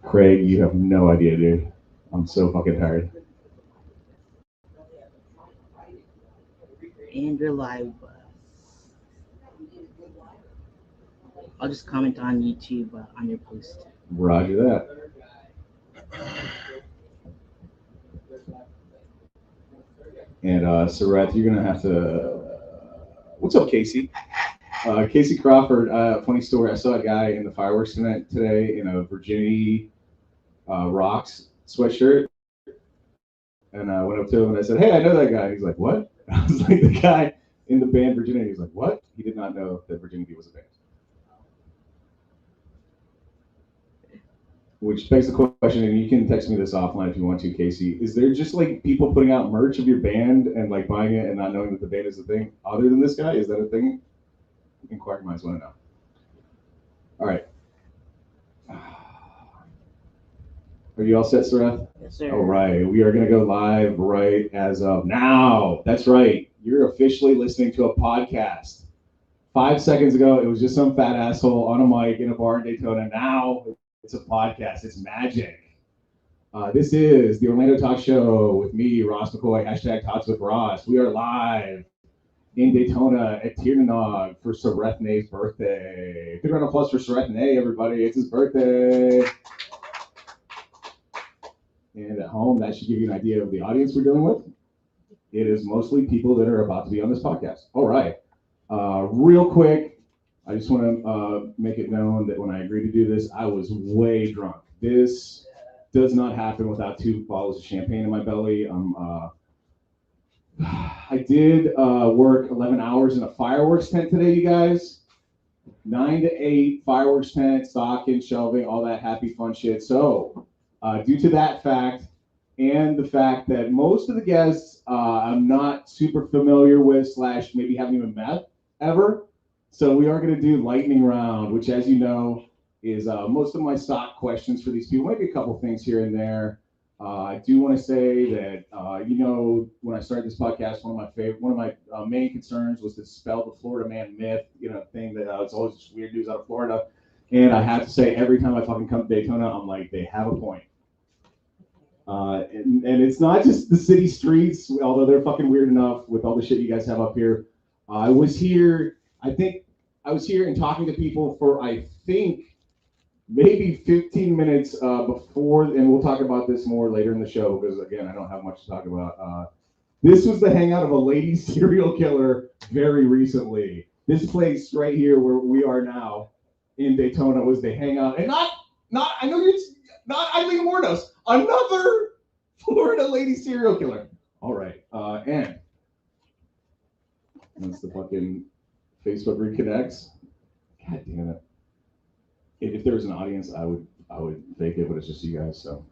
Craig, you have no idea, dude. I'm so fucking tired. And you're live. I'll just comment on YouTube on your post. Roger that. And Sarath, you're gonna have to. What's up, Casey? Casey Crawford. Funny story. I saw a guy in the fireworks event today in a Virginity Rocks sweatshirt, and I went up to him and I said, "Hey, I know that guy." He's like, "What?" I was like, "The guy in the band Virginity." He's like, "What?" He did not know that Virginity was a band. Which begs the question, and you can text me this offline if you want to, Casey. Is there just like people putting out merch of your band and like buying it and not knowing that the band is a thing? Other than this guy, is that a thing? Inquiring minds want to know. All right. Are you all set, Sarath? Yes, sir. All right. We are going to go live right as of now. That's right. You're officially listening to a podcast. 5 seconds ago, it was just some fat asshole on a mic in a bar in Daytona. Now it's a podcast. It's magic. This is the Orlando Talk Show with me, Ross McCoy, hashtag Tots with Ross. We are live in Daytona at Tiernanog for Sarethne's birthday. Big round of applause for Sarethne, everybody. It's his birthday. And at home, that should give you an idea of the audience we're dealing with. It is mostly people that are about to be on this podcast. All right. Real quick, I just want to make it known that when I agreed to do this, I was way drunk. This does not happen without 2 bottles of champagne in my belly. I did work 11 hours in a fireworks tent today, you guys. 9 to 8, fireworks tent, stocking, shelving, all that happy fun shit. So, due to that fact, and the fact that most of the guests I'm not super familiar with / maybe haven't even met ever. So we are going to do lightning round, which, as you know, is most of my stock questions for these people. Maybe a couple things here and there. I do want to say that when I started this podcast, one of my main concerns was to dispel the Florida man myth. Thing that it's always just weird news out of Florida. And I have to say, every time I fucking come to Daytona, I'm like, they have a point. And it's not just the city streets, although they're fucking weird enough with all the shit you guys have up here. I was here and talking to people for, I think, maybe 15 minutes before, and we'll talk about this more later in the show because, again, I don't have much to talk about. This was the hangout of a lady serial killer very recently. This place right here where we are now in Daytona was the hangout, and not I know you're not Eileen Mornos, another Florida lady serial killer. All right, and once the fucking Facebook reconnects, god damn it. If there was an audience, I would fake it, but it's just you guys, so.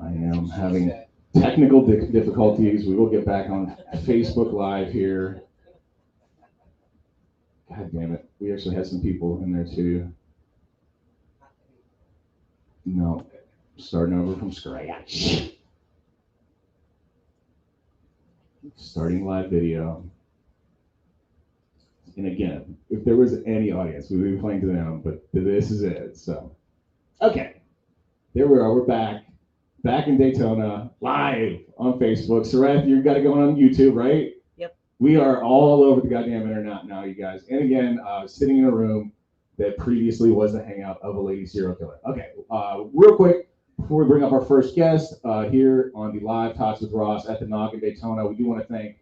I am having technical difficulties. We will get back on Facebook Live here. God damn it. We actually had some people in there too. No. Starting over from scratch. Starting live video. And again, if there was any audience, we would be playing to them, but this is it. So, okay. There we are. We're back. Back in Daytona, live on Facebook. Sarath, you've got to go on YouTube, right? Yep. We are all over the goddamn internet now, you guys. And again, sitting in a room that previously was the hangout of a lady serial killer. Okay, real quick, before we bring up our first guest here on the live Tots with Ross at the Nog in Daytona, we do want to thank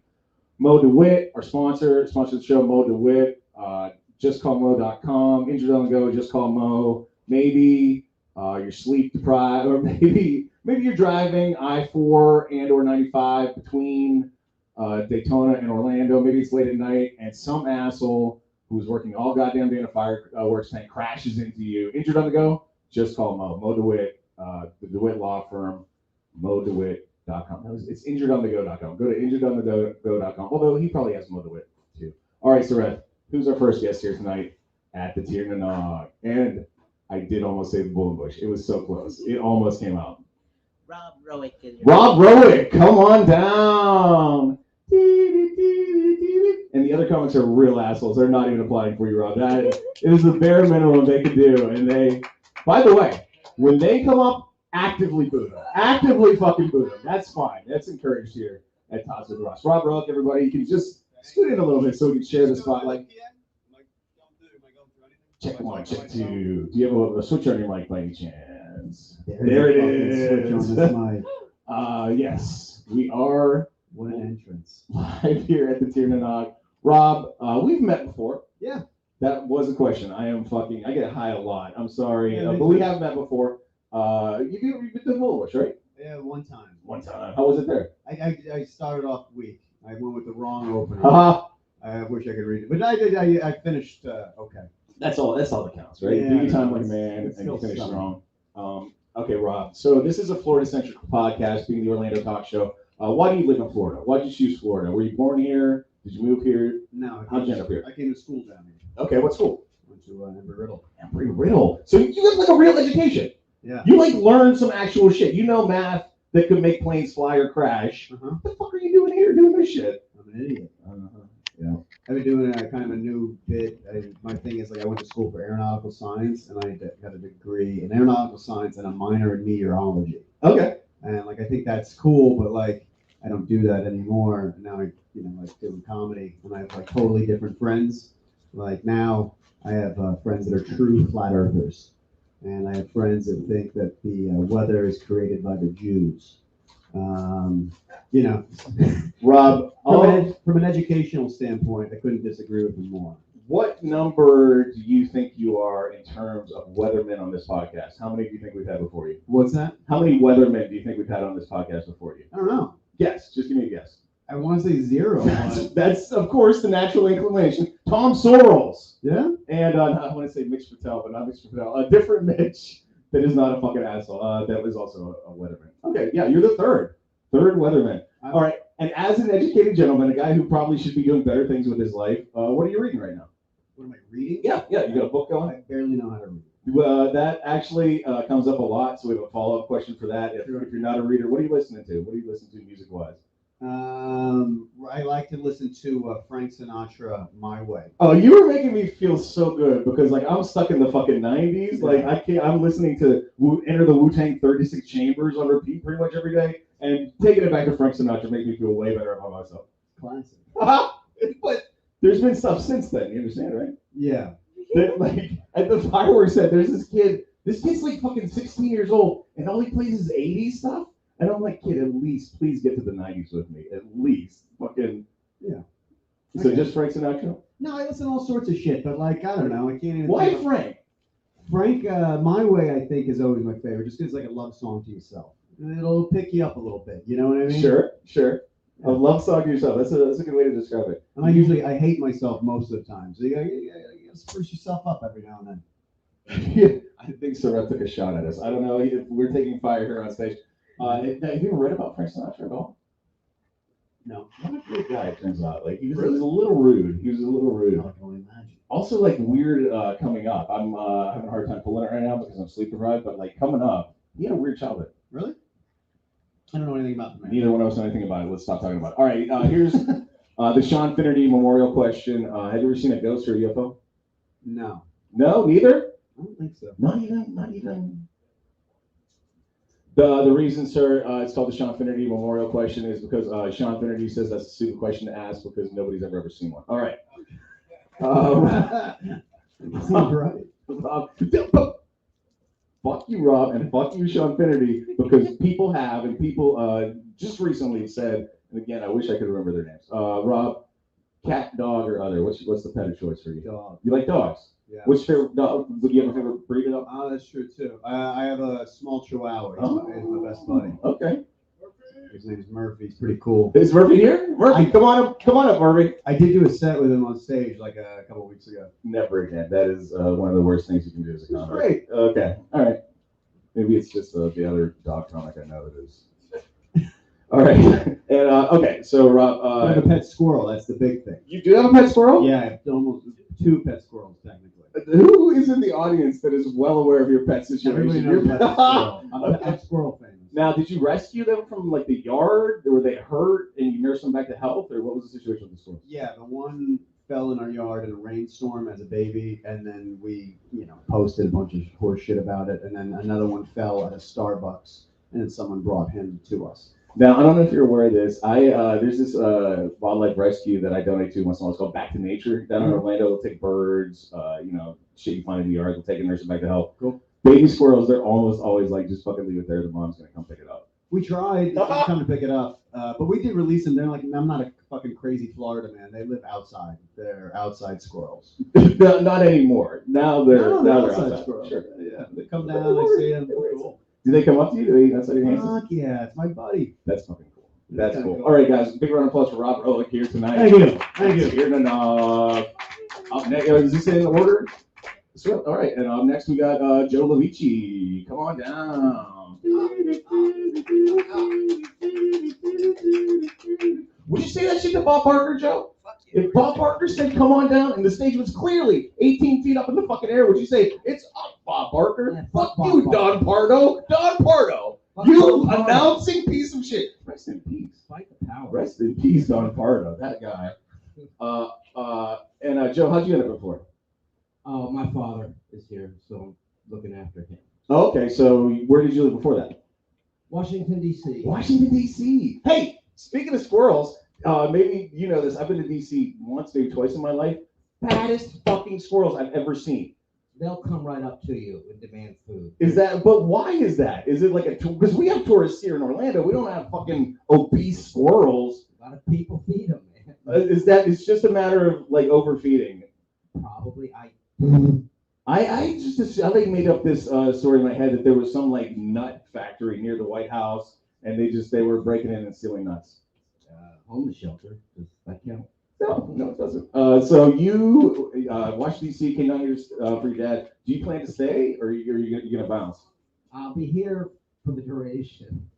Mo DeWitt, our sponsor of the show, Mo DeWitt, justcallmo.com, injured on the go, just call Mo. Maybe you're sleep deprived, or maybe you're driving I-4 and or 95 between Daytona and Orlando. Maybe it's late at night, and some asshole who's working all goddamn day in a fireworks tank crashes into you. Injured on the go? Just call Mo. Mo DeWitt, the DeWitt Law Firm, MoDeWitt.com. It's injuredonthego.com. Go to injuredonthego.com. Although he probably has Mo DeWitt too. All right, Sarath, who's our first guest here tonight at the Tiernanog? And I did almost say the Bull and Bush. It was so close. It almost came out. Rob Rowick. Rob Rowick, come on down. and the other comics are real assholes. They're not even applying for you, Rob. That is the bare minimum they can do. And they, by the way, when they come up, actively boo them. Actively fucking boo them. That's fine. That's encouraged here at Tots with Ross. Rob Rook, everybody, you can just scoot in a little bit so we can share the spotlight. Check one, check two. Do you have a switch on your mic by any chance? There it is. Switch on this mic. Yes, we are What an entrance. live here at the Tiernanog. Rob, we've met before. Yeah. That was a question. I get high a lot. I'm sorry, Yeah, but we have met before. You've been to Woolwich, right? Yeah, one time. One time. How was it there? I started off weak. I went with the wrong opener. Uh-huh. I wish I could read it, but I finished okay. That's all that counts, right? Yeah, Do your time like a man it's and you still finish summer. strong. Okay, Rob. So this is a Florida-centric podcast, being the Orlando Talk Show. Why do you live in Florida? Why did you choose Florida? Were you born here? Did you move here? No, How'd you end up here? I came to school down here. Okay, what school? Went to Embry-Riddle. Embry-Riddle. So you have like a real education. Yeah. You like learn some actual shit. You know math that could make planes fly or crash. Uh-huh. What the fuck are you doing here doing this shit? I'm an idiot. Yeah. I've been doing kind of a new bit. My thing is I went to school for aeronautical science, and I got a degree in aeronautical science and a minor in meteorology. Okay. And I think that's cool, but I don't do that anymore. Now I doing comedy, and I have totally different friends. Now I have friends that are true flat earthers, and I have friends that think that the weather is created by the Jews. Rob, from an educational standpoint, I couldn't disagree with him more. what number do you think you are in terms of weathermen on this podcast? How many do you think we've had before you? What's that? How many weathermen do you think we've had on this podcast before you? I don't know. Guess. Just give me a guess. I want to say 0. That's of course the natural inclination. Tom Sorrells. Yeah? And I want to say Mitch Patel, but not Mitch Patel. A different Mitch that is not a fucking asshole. That was also a weatherman. Okay, yeah, you're the third weatherman. All right, and as an educated gentleman, a guy who probably should be doing better things with his life, what are you reading right now? What am I reading? Yeah, you got a book going? I barely know how to read. That actually comes up a lot, so we have a follow-up question for that. If you're not a reader, what are you listening to? What are you listening to music-wise? I like to listen to Frank Sinatra, My Way. Oh, you were making me feel so good because I'm stuck in the fucking 90s. I can't. I'm listening to Enter the Wu-Tang 36 Chambers on repeat pretty much every day, and taking it back to Frank Sinatra makes me feel way better about myself. Classic. But there's been stuff since then. You understand, right? Yeah. That, at the fireworks set, there's this kid. This kid's fucking 16 years old, and all he plays is 80s stuff. And I'm like, kid, at least please get to the 90s with me. At least. Fucking. Yeah. So Okay. just Frank Sinatra? No, I listen to all sorts of shit, but I don't know. I can't even. Why Frank? Frank, My Way, I think, is always my favorite. Just 'cause it's like a love song to yourself. It'll pick you up a little bit. You know what I mean? Sure. A love song to yourself. That's a good way to describe it. And I hate myself most of the time. So you gotta spruce yourself up every now and then. I think Sarah took a shot at us. I don't know if we're taking fire here on stage. Have you ever read about Frank Sinatra at all? No. What a great guy, it turns out. He was a little rude. I can only imagine. Also, weird coming up. I'm having a hard time pulling it right now because I'm sleep deprived. But coming up, he had a weird childhood. Really? I don't know anything about the man. Neither one of us know anything about it. Let's stop talking about it. All right, here's the Sean Finnerty memorial question. Have you ever seen a ghost or a UFO? No. No, neither. I don't think so. Not even. The reason, sir, it's called the Sean Finnerty memorial question is because Sean Finnerty says that's a stupid question to ask because nobody's ever seen one. All right. Right. Rob, fuck you, Rob, and fuck you, Sean Finnerty, because people have, and people just recently said, and again, I wish I could remember their names. Rob, cat, dog, or other. What's the pet of choice for you? Dog. You like dogs? Yeah. What's your favorite dog? Would you have a favorite breed of dog? Oh, that's true too. I have a small Chihuahua. He's my best buddy. Okay. His name is Murphy. He's pretty cool. Is Murphy here? Murphy, come on up, Murphy. I did do a set with him on stage a couple of weeks ago. Never again. That is one of the worst things you can do as a comic. Great. Okay. All right. Maybe it's just the other dog comic I know that is. All right. And okay. So Rob, I have a pet squirrel. That's the big thing. you do have a pet squirrel? Yeah, I have almost 2 pet squirrels technically. Who is in the audience that is well aware of your pet situation? Everybody knows about the squirrel. I'm Okay. squirrel famous. Now, did you rescue them from like the yard? Were they hurt and you nursed them back to health, or what was the situation with the squirrels? Yeah, the one fell in our yard in a rainstorm as a baby, and then we, posted a bunch of horse shit about it, and then another one fell at a Starbucks, and then someone brought him to us. Now, I don't know if you're aware of this. There's this wildlife rescue that I donate to once in a while. It's called Back to Nature down in Orlando. They'll take birds, shit you find in the yard. They'll take it and nurse it back to health. Cool. Baby squirrels, they're almost always like, just fucking leave it there. The mom's gonna come pick it up. We tried to come to pick it up, but we did release them. They're like, I'm not a fucking crazy Florida man. They live outside. They're outside squirrels. Not anymore. Now they're outside. Squirrels. Sure. Yeah, they come down. I see them. Cool. Do they come up to you? Do they eat outside your hands? Fuck yeah, it's my buddy. That's fucking cool. That's cool. Cool. All right, guys. Big round of applause for Rob Ehrlich here tonight. Thank you. Thank you. Here enough. Up next, is this in order? So, all right, and up next we got Joe Lovici. Come on down. Would you say that shit to Bob Barker, Joe? If Bob Barker said, come on down, and the stage was clearly 18 feet up in the fucking air, would you say, it's up, Bob Barker? Yeah, fuck Bob you, Barker. Don Pardo. Don Pardo. Fuck You Don Pardo. announcing piece of shit. Rest in peace. Fight the power. Rest in peace, Don Pardo. That guy. Joe, how'd you end up before? Oh, my father is here, so I'm looking after him. Oh, okay, so where did you live before that? Washington, D.C. Washington, D.C. Hey, speaking of squirrels, maybe you know this. I've been to D.C. once, maybe twice in my life. Fattest fucking squirrels I've ever seen. They'll come right up to you and demand food. But why is that? Is it like because we have tourists here in Orlando. We don't have fucking obese squirrels. A lot of people feed them, man. It's just a matter of like overfeeding? Probably. I think made up this story in my head that there was some like nut factory near the White House, and they were breaking in and stealing nuts. Homeless shelter. Does that count? No, it doesn't. So you, Washington D.C. came down here for your dad. Do you plan to stay, or are you gonna bounce? I'll be here for the duration.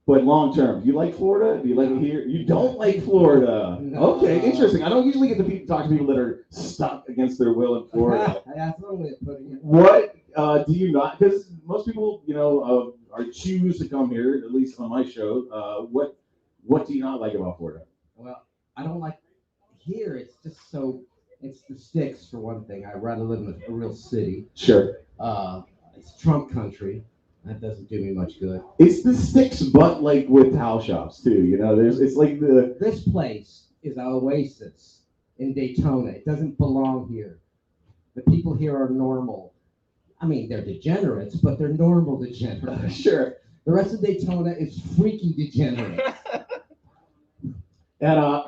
But long term, do you like Florida? Do you like it here? You don't like Florida? No. Okay, interesting. I don't usually get to talk to people that are stuck against their will in Florida. That's one way of putting it. What do you not? Because most people, are choose to come here. At least on my show. What do you not like about Florida? Well, I don't like here. It's just so. It's the sticks for one thing. I'd rather live in a real city. Sure. It's Trump country. That doesn't do me much good. It's the sticks, but like with towel shops too. It's like the. This place is an oasis in Daytona. It doesn't belong here. The people here are normal. I mean, they're degenerates, but they're normal degenerates. Sure. The rest of Daytona is freaky degenerates. And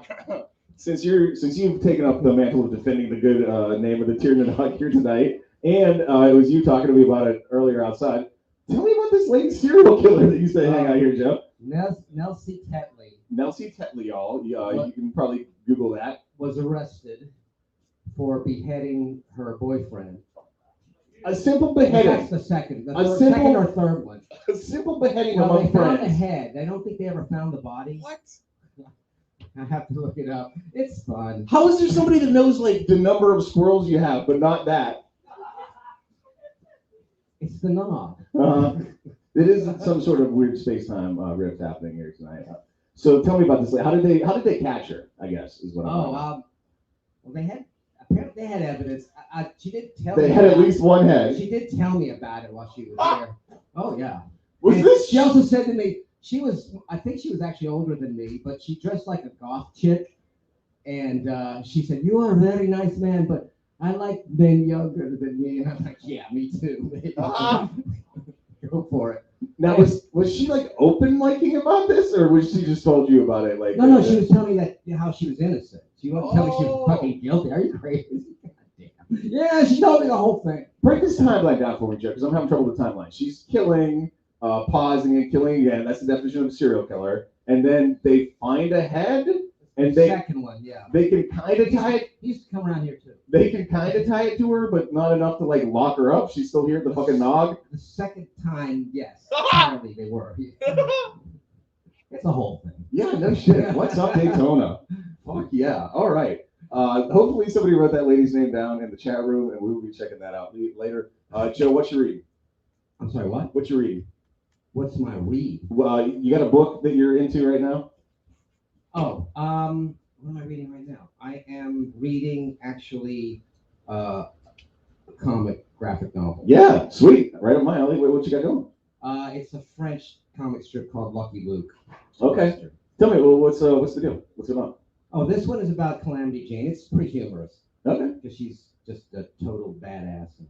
since you've taken up the mantle of defending the good name of the Tiernan Hut here tonight, and it was you talking to me about it earlier outside. Tell me about this lady serial killer that you say hang out here, Joe. Nelsie Tetley. Nelsie Tetley, y'all. You can probably Google that. Was arrested for beheading her boyfriend. A simple beheading. That's the second. Second or third one. A simple beheading Well, among they found the friends. head. I don't think they ever found the body. What? I have to look it up. It's fun. How is there somebody that knows like the number of squirrels you have, but not that? It's the knob. It is some sort of weird space-time rift happening here tonight. So tell me about this. How did they catch her? I guess is what I'm. Well, apparently they had evidence. She did tell They me. had at least one head. She did tell me about it while she was there. Oh yeah. Was this? She also said to me I think she was actually older than me, but she dressed like a goth chick, and she said, "You are a very nice man, but I like men younger than me." And I'm like, "Yeah, me too." Go for it. Now was she like open liking about this, or was she just told you about it? Like No, she was telling me that how she was innocent. She wasn't telling me she was fucking guilty. Are you crazy? God damn. Yeah, she told me the whole thing. Break this timeline down for me, Joe, because I'm having trouble with the timeline. She's killing, pausing and killing again. That's the definition of a serial killer. And then they find a head, and The second one, yeah. they can kind of tie it. He used to come around here too. They can kind of tie it to her, but not enough to like lock her up. She's still here at the fucking nog. The second time, yes. Apparently they were. It's a whole thing. Yeah, no shit. What's up, Daytona? Fuck yeah. All right. Hopefully somebody wrote that lady's name down in the chat room, and we will be checking that out later. Joe, what you reading? I'm sorry, what? What you reading? What's my read? Well, you got a book that you're into right now? Oh, what am I reading right now? I am reading actually a comic graphic novel. Yeah, sweet. Right up my alley. What you got going? It's a French comic strip called Lucky Luke. Okay. Tell me, well, what's the deal? What's it on? Oh, this one is about Calamity Jane. It's pretty humorous Okay. because she's just a total badass and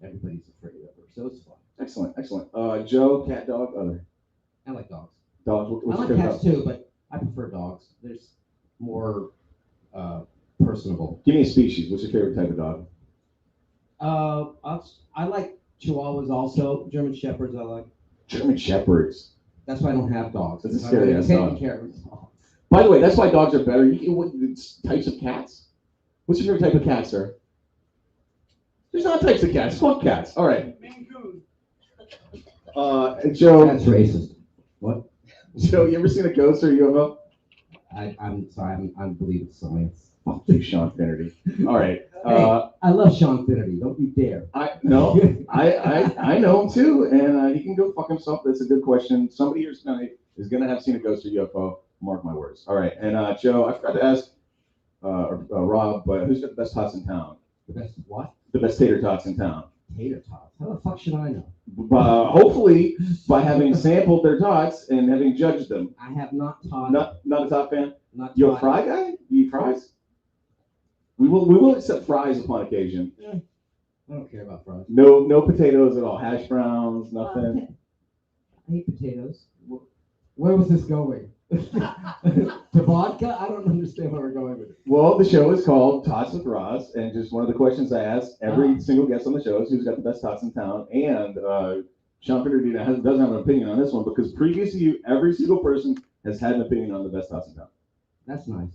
everybody's afraid of her. So it's fun. Excellent, excellent. Joe, cat, dog, other I like dogs. dogs. I What's like your favorite cats dog? too, but I prefer dogs. There's more personable. Give me a species. What's your favorite type of dog? I like Chihuahuas also. German Shepherds I like. German Shepherds. That's why I don't have dogs. That's a I'm scary ass taking dog. care of dogs. By the way, that's why dogs are better. Types of cats? What's your favorite type of cat, sir? There's not types of cats. Fuck cats. All right. Maine Coon. Joe. That's racist. What? Joe, you ever seen a ghost or a UFO? I'm sorry. I believe it's science. Fuck you, Sean Finnerty. All right. I love Sean Finnerty. Don't you dare. I know him too, and he can go fuck himself. That's a good question. Somebody here tonight is gonna have seen a ghost or UFO. Mark my words. All right, and Joe, I forgot to ask Rob, but who's got the best tots in town? The best what? The best tater tots in town. Tater tots. How the fuck should I know? Hopefully, by having sampled their tots and having judged them. I have not taught. Not a tot fan. Not You a taught. fry guy? You eat fries? We will accept fries upon occasion. I don't care about fries. No potatoes at all. Hash browns, nothing. I hate potatoes. Where was this going? To vodka? I don't understand where we're going with it. Well, the show is called Tots with Roz, and just one of the questions I ask every single guest on the show is who's got the best tots in town. And Sean Finnerty doesn't have an opinion on this one because previous to you, every single person has had an opinion on the best tots in town. That's nice.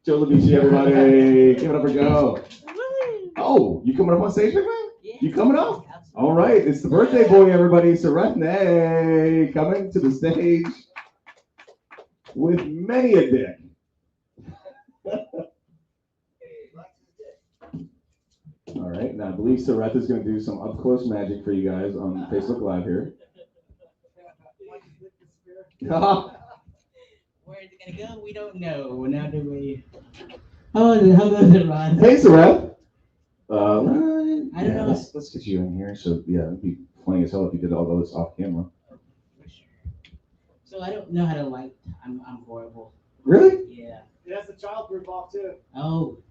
Joe Lavici, everybody. Give it up for Joe. Oh, you coming up on stage, man? Yeah. You coming up? Absolutely. All right, it's the birthday boy, everybody. Serethne coming to the stage with many a dick. All right, now I believe Sereth is going to do some up close magic for you guys on Facebook Live here. Where is it gonna go? We don't know. Now do we? How goes it, Ron? Hey, Sereth. I don't know. Let's get you in here. So yeah, it'd be funny as hell if you did all this off camera. For sure. So I don't know how to light. I'm horrible. Really? Yeah. It has the childproof off too. Oh,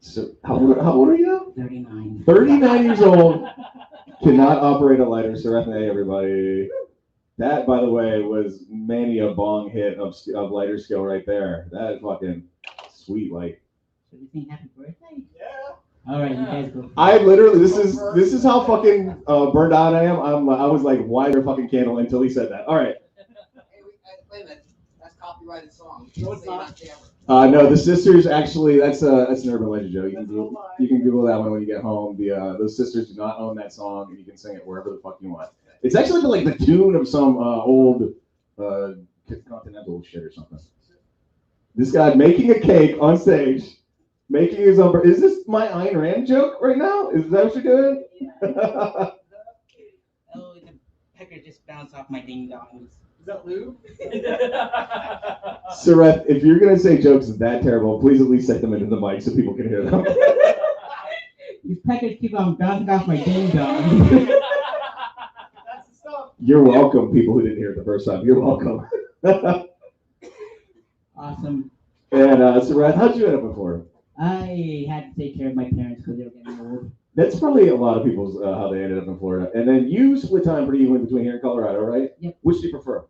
So how old are you now? 39. 39 years old. Cannot operate a lighter. Serethne, everybody. That, by the way, was many a bong hit of lighter skill right there. That is fucking sweet light. So you think happy birthday? Yeah. All right, you guys go. I literally, this is how fucking burned out I am. I was like, why is there a fucking candle until he said that? All right. Hey, wait a minute. That's copyrighted song. No, it's not. On camera. No, the sisters actually. That's an urban legend, Joe. You can Google that one when you get home. Those sisters do not own that song, and you can sing it wherever the fuck you want. It's actually like the tune of some old continental shit or something. This guy making a cake on stage, making his own. Is this my Ayn Rand joke right now? Is that what you're doing? Oh, the pecker just bounced off my ding dongs. Is that lube? Sereth, if you're gonna say jokes that terrible, please at least set them into the mic so people can hear them. These peckers keep on bouncing off my ding dongs. That's the stuff. You're welcome, people who didn't hear it the first time. You're welcome. Awesome. And Sereth, how'd you end up in Florida? I had to take care of my parents because they were getting old. That's probably a lot of people's how they ended up in Florida. And then you split time pretty evenly between here and Colorado, right? Yep. Which do you prefer?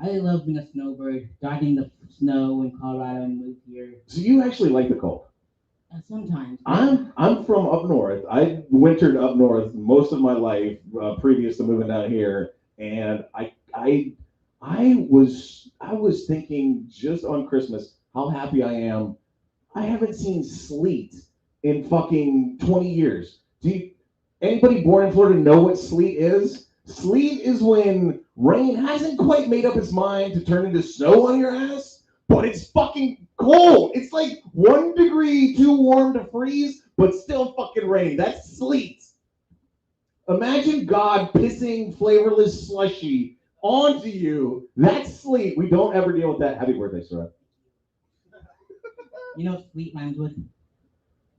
I love being a snowbird, dodging the snow in Colorado and moved here. So you actually like the cold. Sometimes. I'm from up north. I wintered up north most of my life previous to moving down here, and I was thinking just on Christmas how happy I am. I haven't seen sleet in fucking 20 years. Anybody born in Florida know what sleet is? Sleet is when rain hasn't quite made up its mind to turn into snow on your ass, but it's fucking cold. It's like 1 degree too warm to freeze, but still fucking rain. That's sleet. Imagine God pissing flavorless slushy onto you. That's sleep. We don't ever deal with that. Happy birthday, Sarah. You know, sweet rhymes with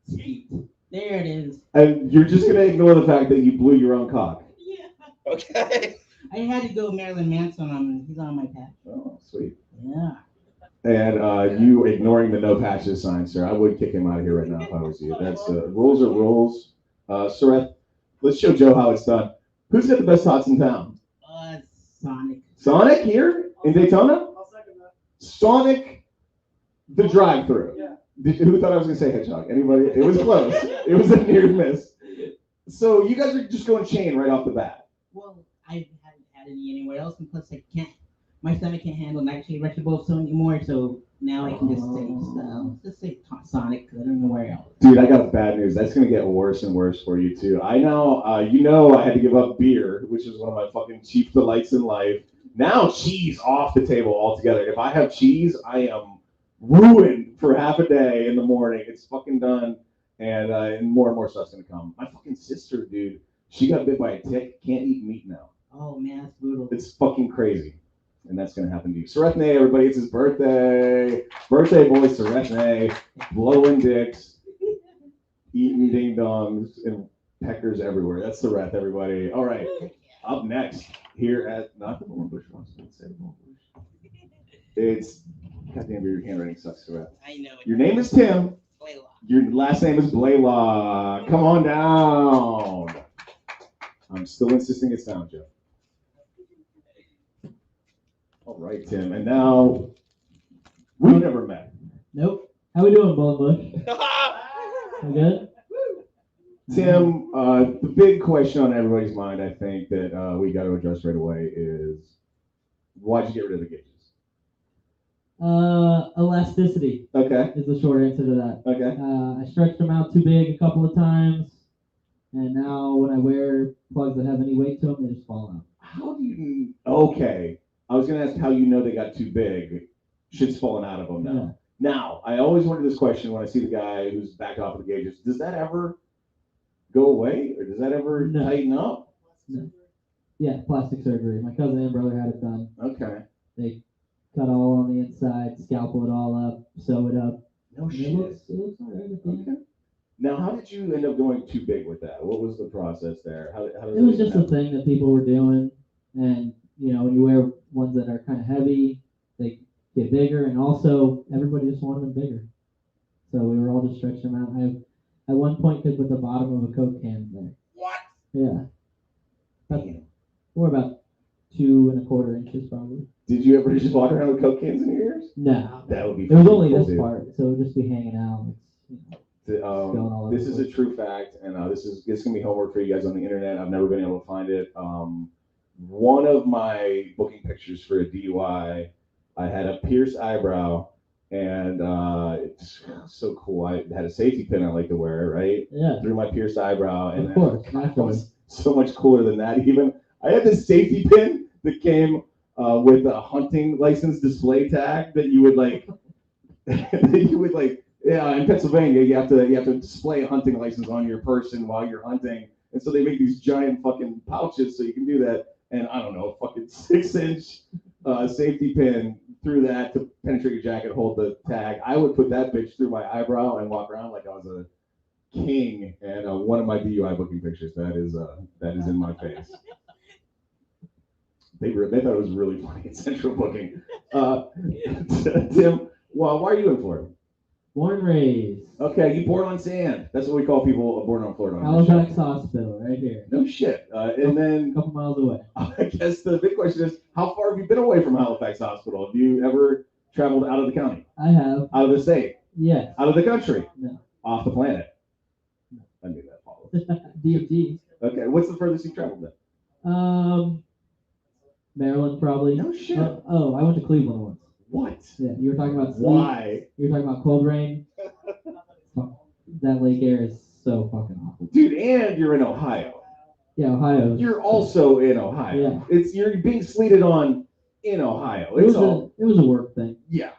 sweet. There it is. And you're just gonna ignore the fact that you blew your own cock. Yeah. Okay. I had to go Marilyn Manson on him. He's on my patch. Oh, sweet. Yeah. And you ignoring the no patches sign, sir. I would kick him out of here right now if I was you. That's rules are rules. Sareth, let's show Joe how it's done. Who's got the best tots in town? Sonic. Sonic here in Daytona? I'll second that. Sonic, the drive-through. Yeah. Who thought I was gonna say hedgehog? Anybody? It was close. It was a near miss. So you guys are just going chain right off the bat. Well, I haven't had any anywhere else, and plus I can't. My stomach can't handle nightshade vegetables so anymore, so now I can just say Sonic because I don't know where else. Dude, I got bad news. That's gonna get worse and worse for you too. I know. You know, I had to give up beer, which is one of my fucking cheap delights in life. Now cheese off the table altogether. If I have cheese, I am ruined for half a day in the morning. It's fucking done, and more stuff's gonna come. My fucking sister, dude, she got bit by a tick. Can't eat meat now. Oh man, that's brutal. It's fucking crazy. And that's going to happen to you. Sarethne, everybody, it's his birthday. Birthday boy, Sarethne, blowing dicks, eating ding-dongs, and peckers everywhere. That's Sareth, everybody. All right, up next, here at, not the Bush wants to say the Bush. It's, goddamn, your handwriting sucks, Sareth. I know it. Your name is Tim. Blaylock. Your last name is Blaylock. Come on down. I'm still insisting it's down, Joe. All right, Tim. And now, we've never met. Nope. How we doing, Bush? We good? Tim, the big question on everybody's mind, I think, that we got to address right away is, why'd you get rid of the gauges? Elasticity Okay, is the short answer to that. okay. I stretched them out too big a couple of times, and now when I wear plugs that have any weight to them, they just fall out. How do you, okay. I was going to ask how you know they got too big. Shit's falling out of them now. Yeah. Now, I always wonder this question when I see the guy who's backed off of the gauges. Does that ever go away, or does that ever No. tighten up? No. Yeah, plastic surgery. My cousin and brother had it done. Okay. They cut all on the inside, scalpel it all up, sew it up. No And shit. it looks all right at the end. Okay. Now, how did you end up going too big with that? What was the process there? How did It was that just a happen? thing that people were doing, and when you wear ones that are kind of heavy, they get bigger, and also everybody just wanted them bigger. So we were all just stretching them out. I at one point could put the bottom of a Coke can there. What? Yeah. Or about 2 1/4 inches probably. Did you ever just walk around with Coke cans in your ears? No. That would be. It was only cool, this dude. part, so it would just be hanging out. Going all over This the is a place. true fact, and this gonna be homework for you guys on the internet. I've never been able to find it. One of my booking pictures for a DUI, I had a pierced eyebrow, and it's so cool. I had a safety pin I like to wear, right, Yeah. through my pierced eyebrow, and Of course, it naturally. was so much cooler than that. Even I had this safety pin that came with a hunting license display tag that you would like. Yeah, in Pennsylvania, you have to display a hunting license on your person while you're hunting, and so they make these giant fucking pouches so you can do that. And I don't know, fucking 6-inch safety pin through that to penetrate your jacket, hold the tag. I would put that bitch through my eyebrow and walk around like I was a king. And one of my DUI booking pictures that is in my face. They thought it was really funny at Central Booking. Tim, well, why are you in Florida? Born and raised. Okay, you born on sand. That's what we call people born on Florida. on this show. Halifax Hospital, right here. No shit. And A then couple miles away. I guess the big question is, how far have you been away from Halifax Hospital? Have you ever traveled out of the county, I have. out of the state, Yes. out of the country, No. off the planet? I knew that, Paul. DFG. Okay, what's the furthest you've traveled then? Maryland probably. No shit. I went to Cleveland once. What? Yeah, you were talking about sleep. Why? You were talking about cold rain. That lake air is so fucking awful. Dude, and you're in Ohio. Yeah, Ohio. You're also in Ohio. Yeah. You're being sleeted on in Ohio. It It's was all, it was a work thing. yeah.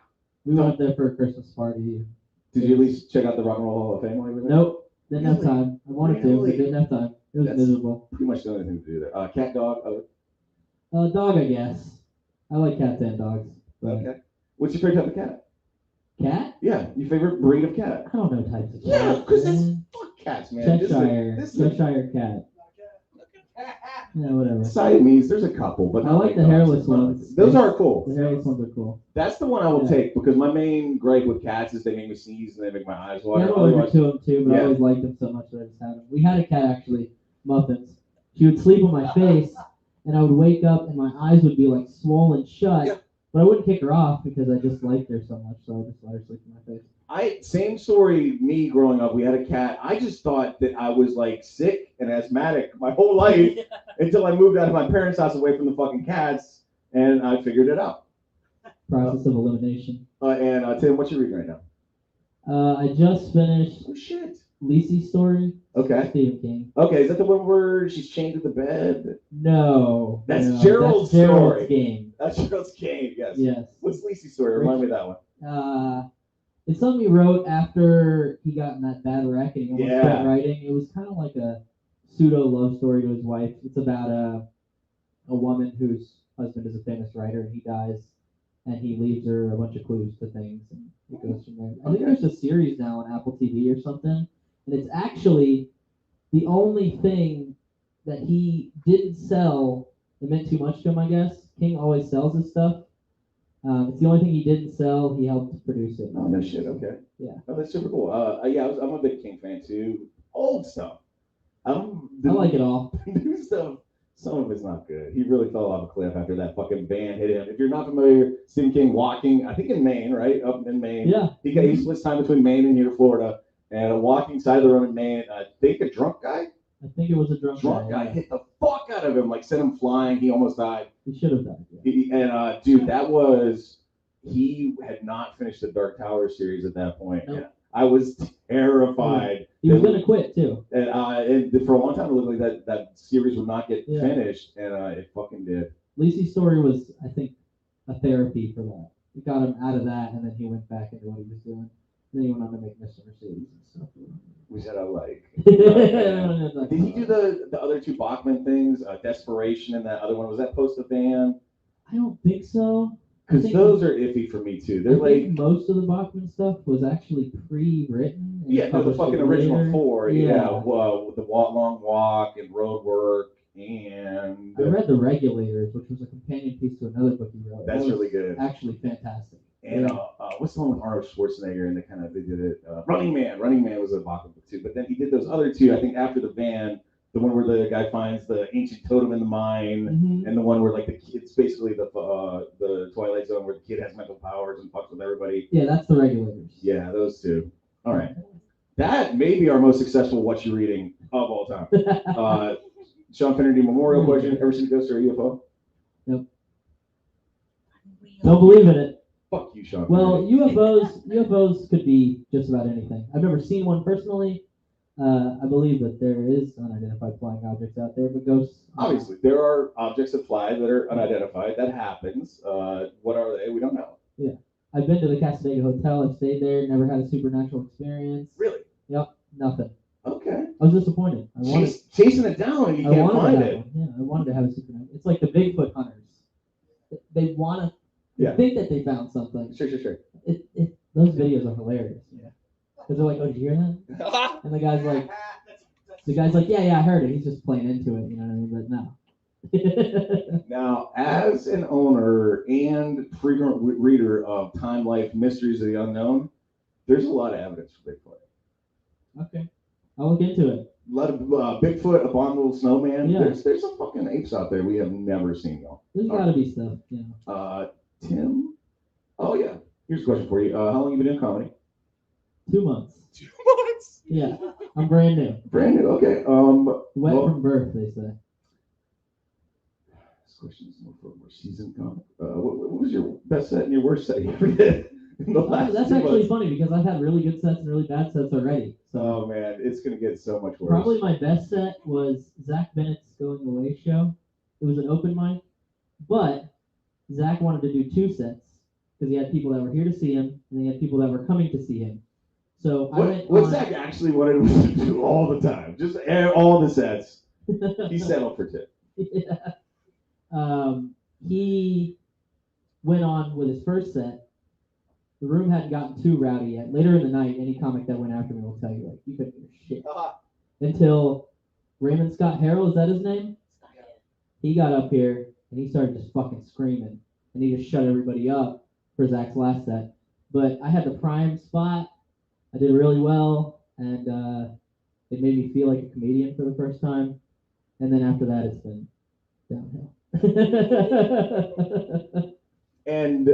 We went there for a Christmas party. Did you at least check out the Rock and Roll Hall of Fame while you were there? Nope, didn't have Really? time. I wanted to, Really? but didn't have time. It was That's- miserable. Pretty much the only thing to do there. Cat, dog. Dog, I guess. I like cats and dogs. But Okay. What's your favorite type of cat? cat? Yeah, your favorite breed of cat. I don't know types of cats. Yeah, because that's man. fuck cats, man. Cheshire. This is a Cheshire cat. Yeah, whatever. Siamese. There's a couple, but I not like the dogs. hairless ones. Those are cool. The hairless ones are cool. That's the one I will Yeah. take because my main gripe with cats is they make me sneeze and they make my eyes Yeah, water. I'm allergic Otherwise, to them too, but I Yeah. always liked them so much that I just had them. We had a cat actually, Muffins. She would sleep on my face, and I would wake up and my eyes would be like swollen shut. Yeah. But I wouldn't kick her off because I just liked her so much, so I just let her sleep on my face. Same story. Me growing up, we had a cat. I just thought that I was like sick and asthmatic my whole life until I moved out of my parents' house away from the fucking cats, and I figured it out. Process of elimination. Tim, what you reading right now? I just finished Oh shit. Lisi's story. Okay. Stephen King. Okay, is that the one where she's chained to the bed? No. That's no, Gerald's that's Gerald's story. game. That's Gerald's game. Yes. Yes. What's Lacey's story? Remind me of that one. It's something he wrote after he got in that bad wreck and he almost Yeah. quit writing. It was kind of like a pseudo love story to his wife. It's about a woman whose husband is a famous writer and he dies and he leaves her a bunch of clues to things and it goes from there. I think there's a series now on Apple TV or something, and it's actually the only thing that he didn't sell that meant too much to him, I guess. King always sells his stuff. It's the only thing he didn't sell. He helped produce it. Oh, no shit. Okay. Yeah. Oh, that's super cool. Yeah, I'm a big King fan too. Old stuff. I like it all. New stuff. Some of it's not good. He really fell off a cliff after that fucking van hit him. If you're not familiar, Stephen King walking, I think in Maine, right? Up in Maine. Yeah. He splits time between Maine and here, Florida. And walking side of the road in Maine, I think a drunk guy I think it was a drunk guy hit the fuck out of him, like sent him flying. He almost died. He should have died. Yeah. Dude, he had not finished the Dark Tower series at that point. Nope. And I was terrified. He was gonna quit too. And for a long time, it looked like that series would not get Yeah. finished, and it fucking did. Lisi's story was, I think, a therapy for that. It got him out of that, and then he went back into what he was doing. Then he went on to make Mr. Mercedes and stuff. Which I like. Did Did he do the other two Bachman things? Desperation and that other one, was that post the van? I don't think so. Because think- those are iffy for me too. They're I think like, most of the Bachman stuff was actually pre-written. and yeah, no, the published fucking later. original four. Yeah. With the Long Walk and Road Work and I read The Regulators, which was a companion piece to another book he wrote. that's That was really good. Actually fantastic. And Yeah. what's the one with Arnold Schwarzenegger and they did it? Running Man. Running Man was a Bachman book too. But then he did those other two. I think after the van, the one where the guy finds the ancient totem in the mine, Mhm. and the one where like the kid's basically the Twilight Zone where the kid has mental powers and fucks with everybody. Yeah, that's The Regulators. Yeah, those two. All right, that may be our most successful what you reading of all time. Sean Finnerty Memorial question: Ever seen a ghost or a UFO? Don't believe in it. Fuck you, Sean. Well, Finnerty. UFOs could be just about anything. I've never seen one personally. I believe that there is unidentified flying objects out there, but ghosts. Obviously, there are objects that fly that are unidentified. That happens. What are they? We don't know. I've been to the Casadega Hotel. I've stayed there. Never had a supernatural experience. Really? Yep, nothing. Okay. I was disappointed. I wanted. Chasing it down and you I can't wanted find to have it. one. Yeah, I wanted to have a supernatural. It's like the Bigfoot hunters. They want to Yeah. think that they found something. Sure. Those videos are hilarious. Yeah. Because they're like, "Oh, did you hear that?" And the guy's like, "Yeah, I heard it." He's just playing into it, you know what I mean? But no. Now, as an owner and frequent reader of Time Life Mysteries of the Unknown, there's a lot of evidence for Bigfoot. Okay. I'll look into it. A lot of Bigfoot, abominable snowman. Yeah. There's some fucking apes out there we have never seen, y'all. There's got to be stuff, you know. Tim? Oh, yeah. Here's a question for you. How long have you been doing comedy? 2 months. 2 months. Yeah. I'm brand new. Brand new. Okay. Wet Well- from birth, they say. This question is more for a more seasoned comic. What was your best set and your worst set you ever did in the last That's 2 actually months? funny because I've had really good sets and really bad sets already. So Oh, man. It's going to get so much worse. probably my best set was Zach Bennett's Going Away show. It was an open mic, but Zach wanted to do 2 sets because he had people that were here to see him and he had people that were coming to see him. So I went What on, Zach actually wanted to do all the time, just all the sets. He settled for 2. Yeah. He went on with his first set. The room hadn't gotten too rowdy yet. Later in the night, any comic that went after me will tell you, like, you couldn't hear shit. Until Raymond Scott Harrell, is that his name? He got up here and he started just fucking screaming. And he just shut everybody up for Zach's last set. But I had the prime spot. I did really well. And it made me feel like a comedian for the first time. And then after that, it's been downhill. And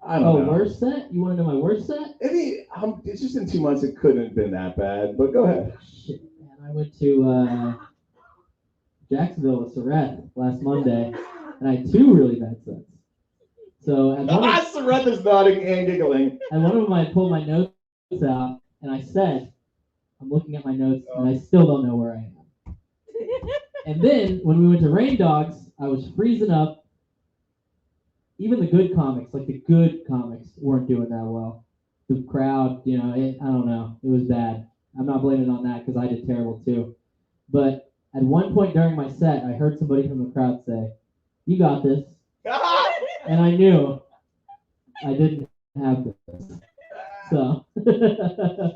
I don't know. Worst set? You want to know my worst set? I mean, it's just in 2 months. It couldn't have been that bad. But go ahead. Shit, man. I went to Jacksonville with Surratt last Monday, and I had 2 really bad sets. So at one Surratt is nodding and giggling. of them, I pulled my notes out, and I said, I'm looking at my notes, and I still don't know where I am. And then when we went to Rain Dogs, I was freezing up. Even the good comics, like the good comics, weren't doing that well. The crowd, I don't know. It was bad. I'm not blaming it on that because I did terrible too. But at one point during my set, I heard somebody from the crowd say, "You got this." And I knew I didn't have this. So.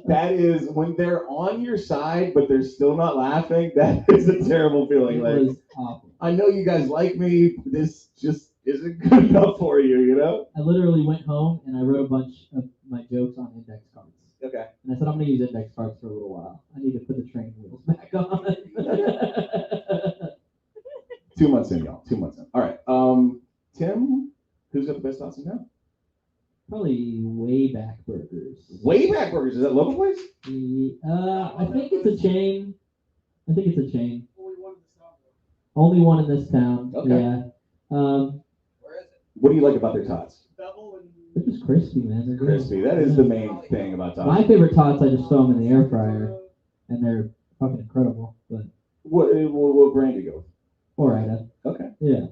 That is, when they're on your side, but they're still not laughing, that is a terrible feeling. It Like, was awful. I know you guys like me, but this just isn't good enough for you, you know? I literally went home and I wrote a bunch of my jokes on index cards. Okay. And I said, I'm going to use index cards for a little while. I need to put the training wheels back on. 2 months in, y'all. 2 months in. All right. Tim, who's got the best thoughts in town? Probably Wayback Burgers. Wayback Burgers. Is that a local place? I think it's a chain. Only one in this town. Only one in this town. Okay. Yeah. Where is it? What do you like about their tots? Bevel and They're just crispy, man. They're good. Crispy. That is the main thing about tots. My favorite tots, I just throw them in the air fryer, and they're fucking incredible. But What brand do you go with? Orida. Okay. Yeah.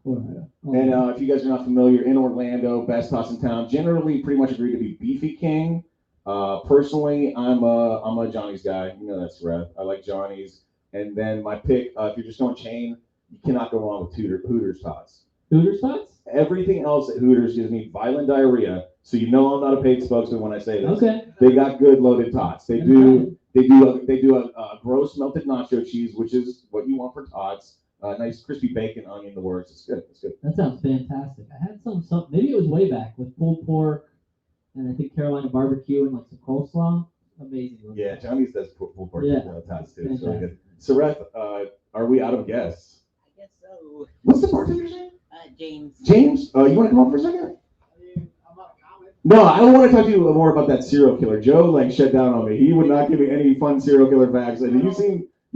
Orida. And if you guys are not familiar, in Orlando, best tots in town, generally pretty much agree to be Beefy King. Personally, I'm a Johnny's guy. You know that's right. I like Johnny's. And then my pick, if you're just going chain, you cannot go wrong with Hooters tots. Hooters tots? Everything else at Hooters gives me violent diarrhea. So you know I'm not a paid spokesman when I say this. Okay. They got good loaded tots. They do a gross melted nacho cheese, which is what you want for tots. Nice crispy bacon, onion, the works. It's good. It's good. That sounds fantastic. I had some maybe it was way back with pulled pork and I think Carolina barbecue and like some coleslaw. Amazing. Yeah, Johnny's does pulled pork tots too. It's really good. So, are we out of guests? I guess so. What's the bartender's name? James. James, you want to come up for a second? I mean, I'm not a comic. No, I don't want to talk to you more about that serial killer. Joe shut down on me. He would not give me any fun serial killer facts. And you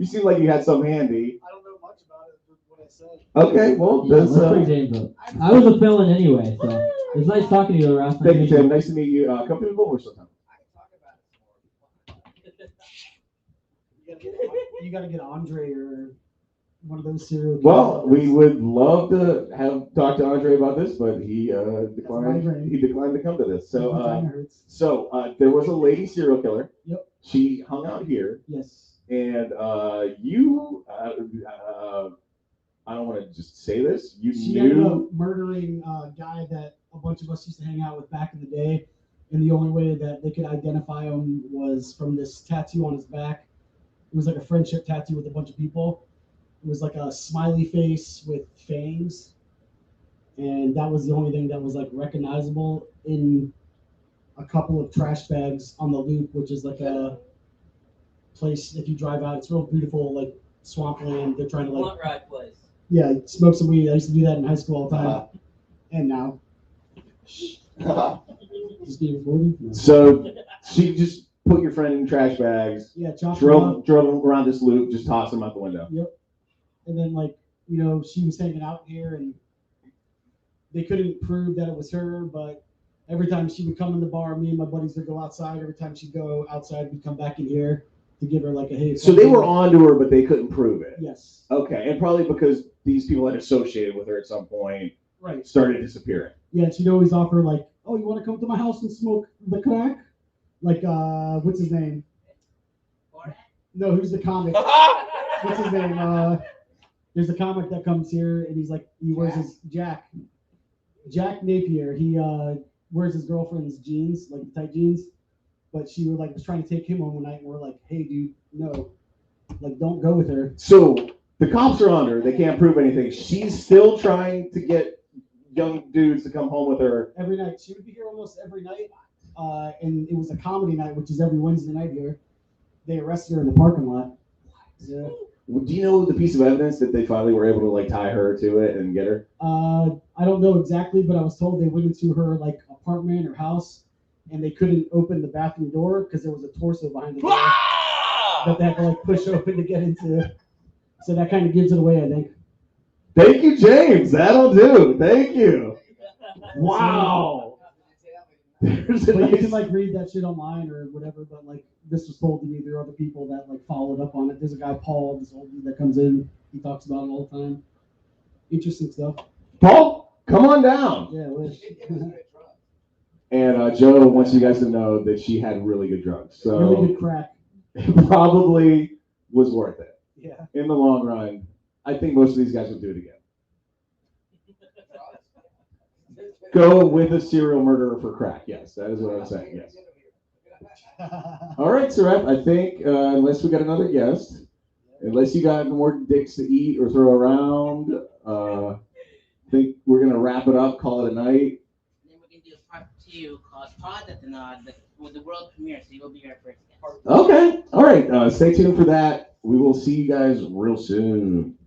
seem like you had some handy. I don't know much about it, but what I said. Okay, well, Yeah, let's bring James up. I was a fill-in anyway, so it was nice talking to you, Ross. Thank you, Tim. Nice to meet you. Come to the Bullwhip sometime. I can talk about it more. You gotta get Andre or one of those serial killers. Well, we would love to have talked to Andre about this, but he declined. migraine. He declined to come to this. My vagina hurts. So there was a lady serial killer. Yep. She hung out here, Yes. and you. I don't want to just say this. You She ended knew. up murdering a guy that a bunch of us used to hang out with back in the day, and the only way that they could identify him was from this tattoo on his back. It was like a friendship tattoo with a bunch of people. It was like a smiley face with fangs, and that was the only thing that was like recognizable in a couple of trash bags on the loop, which is like a place if you drive out. It's real beautiful, like swampland. They're trying to like Ride place. yeah, smoke some weed. I used to do that in high school all the time, and now just being recorded. No. So she just put your friend in trash bags, Yeah, chopped her up. drove him around this loop, just tossed him out the window. Yep. And then she was hanging out here, and they couldn't prove that it was her, but every time she would come in the bar, me and my buddies would go outside. Every time she'd go outside, we'd come back in here to give her like a hey. So they were onto her, but they couldn't prove it. Yes. Okay, and probably because these people had associated with her at some point, Right. started disappearing. Yeah, and she'd always offer like, oh, you want to come to my house and smoke the crack? Like, what's his name? No, who's the comic? what's his name? There's a comic that comes here and he wears his Jack Napier. He wears his girlfriend's jeans, like the tight jeans. But she was trying to take him home one night, and we're like, "Hey, dude, no, like don't go with her." So the cops are on her. They can't prove anything. She's still trying to get young dudes to come home with her. Every night, she would be here almost every night. And it was a comedy night, which is every Wednesday night here. They arrested her in the parking lot. Yeah. Do you know the piece of evidence that they finally were able to like tie her to it and get her? I don't know exactly, but I was told they went into her like apartment or house, and they couldn't open the bathroom door because there was a torso behind the door that they had to like push open to get into. So that kind of gives it away, I think. Thank you, James. That'll do. Thank you. Wow. There's a But you can nice- like read that shit online or whatever. But like this was told to me, there are other people that like followed up on it. There's a guy Paul, this old dude that comes in. He talks about it all the time. Interesting stuff. Paul, come on down. Yeah, I wish. And Joe wants you guys to know that she had really good drugs. So Really good crack. it probably was worth it. Yeah. In the long run, I think most of these guys will do it again. Go with a serial murderer for crack. Yes, that is what I'm saying. Yes. All right, Sarat, I think unless we got another guest, unless you got more dicks to eat or throw around, I think we're going to wrap it up, call it a night. Then we can do part 2 called Pod at the Nod with the world premiere, so you'll be our first guest. Okay. All right. Stay tuned for that. We will see you guys real soon.